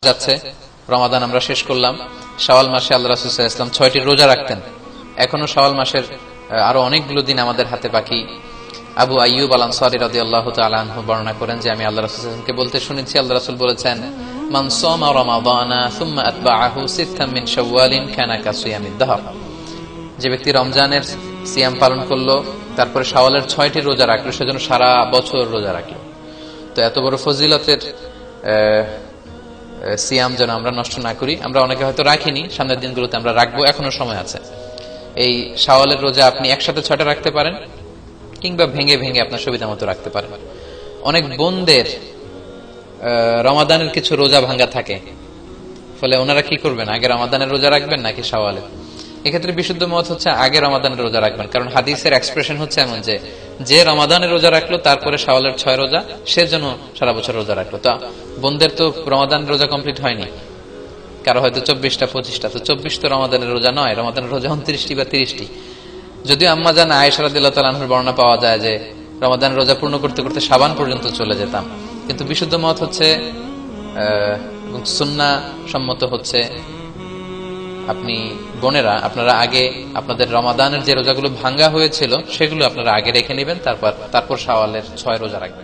যাচ্ছে, রমাদান আমরা শেষ করলাম। শাওয়াল মাসে আল্লাহ রাসূল সাল্লাল্লাহু আলাইহি ওয়াসাল্লাম 6টি রোজা রাখতেন। এখনো শাওয়াল মাসের আরো অনেকগুলো দিন আমাদের হাতে বাকি। আবু আইয়ুব আল আনসারী রাদিয়াল্লাহু তাআলা আনহু বর্ণনা করেন যে আমি আল্লাহ রাসূল সাল্লাল্লাহু আলাইহি ওয়াসাল্লামকে বলতে শুনেছি, আল্লাহ রাসূল বলেছেন, মান সামা রমাদানা সুম্মা আতবাআহু সিত্তাম মিন শাওয়ালিন কানা কাসিয়ামিদ দাহর। যে ব্যক্তি রমজানের সিয়াম পালন করলো, তারপরে শাওয়ালের 6টি রোজা রাখলো, সেজন্য সারা বছর রোজা রাখলো। তো এত বড় ফজিলতের সিয়াম যেন আমরা নষ্ট না করি। আমরা অনেকে হয়তো রাখিনি, সামনের দিনগুলোতে আমরা রাখবো, এখনো সময় আছে। এই শাওয়ালের রোজা আপনি একসাথে 6টা রাখতে পারেন, কিংবা ভেঙে ভেঙে আপনার সুবিধা মতো রাখতে পারেন। অনেক বোনদের রমাদানের কিছু রোজা ভাঙ্গা থাকে, ফলে ওনারা কি করবেন, আগে রমাদানের রোজা রাখবেন নাকি শাওয়ালের? এক্ষেত্রে বিশুদ্ধ মত হচ্ছে আগে রমাদানের রোজা রাখবেন, কারণ হাদিসের এক্সপ্রেশন হচ্ছে এমন যে রমাদানের রোজা রাখলো তারপরে শাওয়ালের 6 রোজা, সে যেন সারা বছর রোজা রাখলো। তো বোনদের তো রমাদানের রোজা কমপ্লিট হয়নি, কারো হয়তো 24টা 25টা, তো 24 তো রমাদানের রোজা নয়, রমাদানের রোজা 29টি বা 30টি। যদিও আম্মা জান আয়েশা রাদিয়াল্লাহু তাআলা আনহার বর্ণনা পাওয়া যায় যে রমাদানের রোজা পূর্ণ করতে করতে শাবান পর্যন্ত চলে যেতাম, কিন্তু বিশুদ্ধ মত হচ্ছে সুন্নাহ সম্মত হচ্ছে আপনি বোনেরা আপনারা আগে আপনাদের রমাদানের যে রোজাগুলো ভাঙ্গা হয়েছিল সেগুলো আপনারা আগে রেখে নেবেন, তারপর শাওয়ালের 6 রোজা রাখবেন।